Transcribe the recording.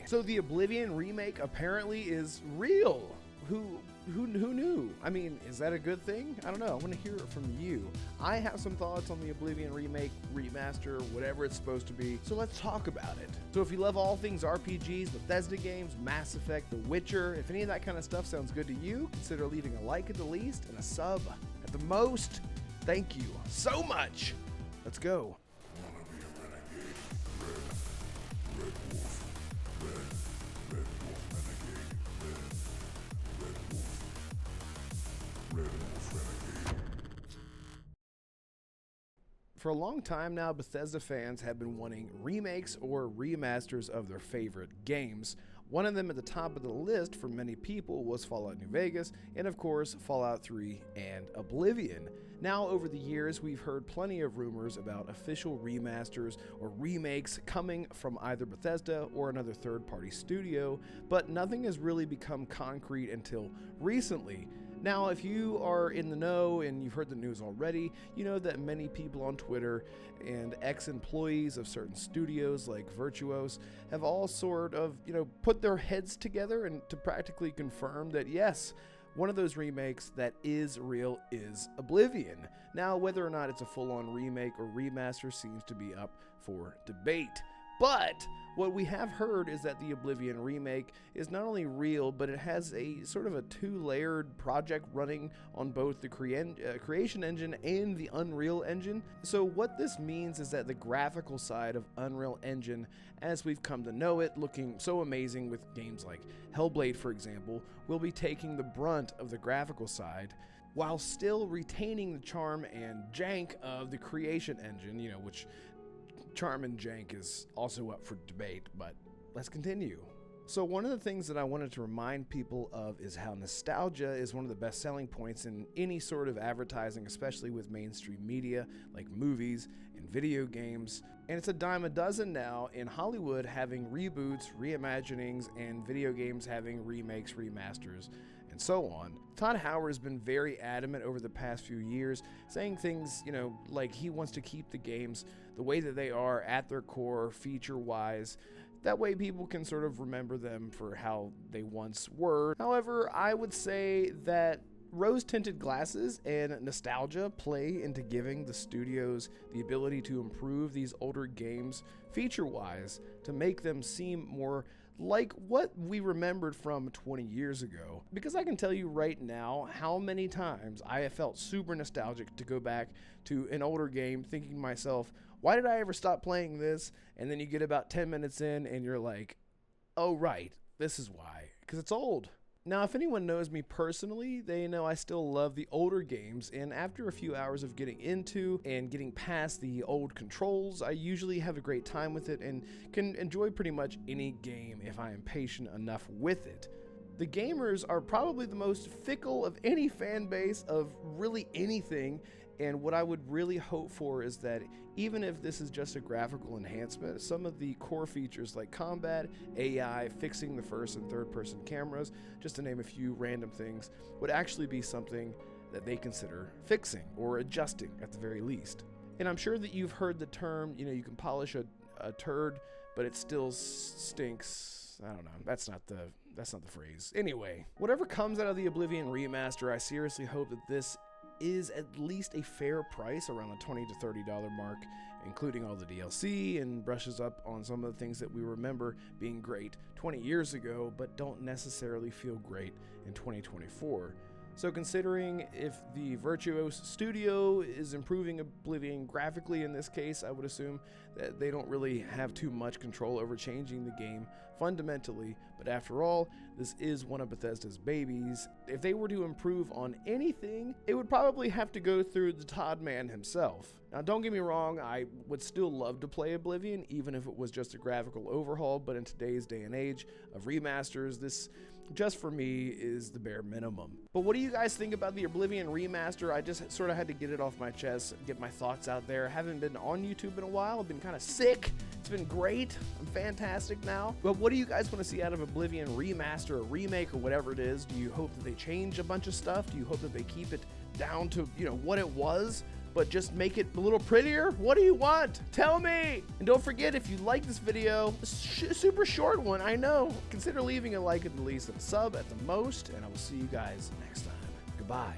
So the Oblivion remake apparently is real. Who knew? I mean, is that a good thing? I don't know. I want to hear it from you. I have some thoughts on the Oblivion remake, remaster, whatever it's supposed to be. So let's talk about it. So if you love all things RPGs, Bethesda games, Mass Effect, The Witcher, if any of that kind of stuff sounds good to you, consider leaving a like at the least and a sub at the most. Thank you so much. Let's go. For a long time now, Bethesda fans have been wanting remakes or remasters of their favorite games. One of them at the top of the list for many people was Fallout New Vegas, and of course, Fallout 3 and Oblivion. Now, over the years, we've heard plenty of rumors about official remasters or remakes coming from either Bethesda or another third-party studio, but nothing has really become concrete until recently. Now, if you are in the know and you've heard the news already, you know that many people on Twitter and ex-employees of certain studios like Virtuos have all sort of, put their heads together and to practically confirm that yes, one of those remakes that is real is Oblivion. Now, whether or not it's a full-on remake or remaster seems to be up for debate. But what we have heard is that the Oblivion remake is not only real, but it has a sort of a two-layered project running on both the creation engine and the Unreal Engine. So what this means is that the graphical side of Unreal Engine, as we've come to know it, looking so amazing with games like Hellblade, for example, will be taking the brunt of the graphical side, while still retaining the charm and jank of the creation engine, which charm and jank is also up for debate, but let's continue. So one of the things that I wanted to remind people of is how nostalgia is one of the best selling points in any sort of advertising, especially with mainstream media like movies and video games. And it's a dime a dozen now in Hollywood having reboots, reimaginings, and video games having remakes, remasters, and so on. Todd Howard has been very adamant over the past few years, saying things, like he wants to keep the games the way that they are at their core, feature-wise. That way people can sort of remember them for how they once were. However, I would say that rose-tinted glasses and nostalgia play into giving the studios the ability to improve these older games feature-wise to make them seem more like what we remembered from 20 years ago. Because I can tell you right now how many times I have felt super nostalgic to go back to an older game thinking to myself, why did I ever stop playing this? And then you get about 10 minutes in and you're like, oh right, this is why, because it's old. Now, if anyone knows me personally, they know I still love the older games, and after a few hours of getting into and getting past the old controls, I usually have a great time with it and can enjoy pretty much any game if I am patient enough with it. The gamers are probably the most fickle of any fan base of really anything, and what I would really hope for is that even if this is just a graphical enhancement, some of the core features like combat, AI, fixing the first and third person cameras, just to name a few random things, would actually be something that they consider fixing or adjusting at the very least. And I'm sure that you've heard the term, you can polish a turd, but it still stinks. I don't know. That's not the phrase. Anyway, whatever comes out of the Oblivion remaster, I seriously hope that this is at least a fair price around the $20 to $30 mark, including all the DLC, and brushes up on some of the things that we remember being great 20 years ago, but don't necessarily feel great in 2024. So considering if the Virtuos studio is improving Oblivion graphically in this case, I would assume that they don't really have too much control over changing the game fundamentally, but after all, this is one of Bethesda's babies. If they were to improve on anything, it would probably have to go through the Todd man himself. Now, don't get me wrong, I would still love to play Oblivion, even if it was just a graphical overhaul, but in today's day and age of remasters, this just for me is the bare minimum. But what do you guys think about the Oblivion remaster? I just sort of had to get it off my chest, get my thoughts out there. I haven't been on YouTube in a while. I've been kind of sick. It's been great. I'm fantastic now. But what do you guys want to see out of Oblivion remaster or remake or whatever it is? Do you hope that they change a bunch of stuff? Do you hope that they keep it down to, what it was but just make it a little prettier? What do you want? Tell me! And don't forget, if you like this video, super short one, I know, consider leaving a like at the least and a sub at the most, and I will see you guys next time. Goodbye.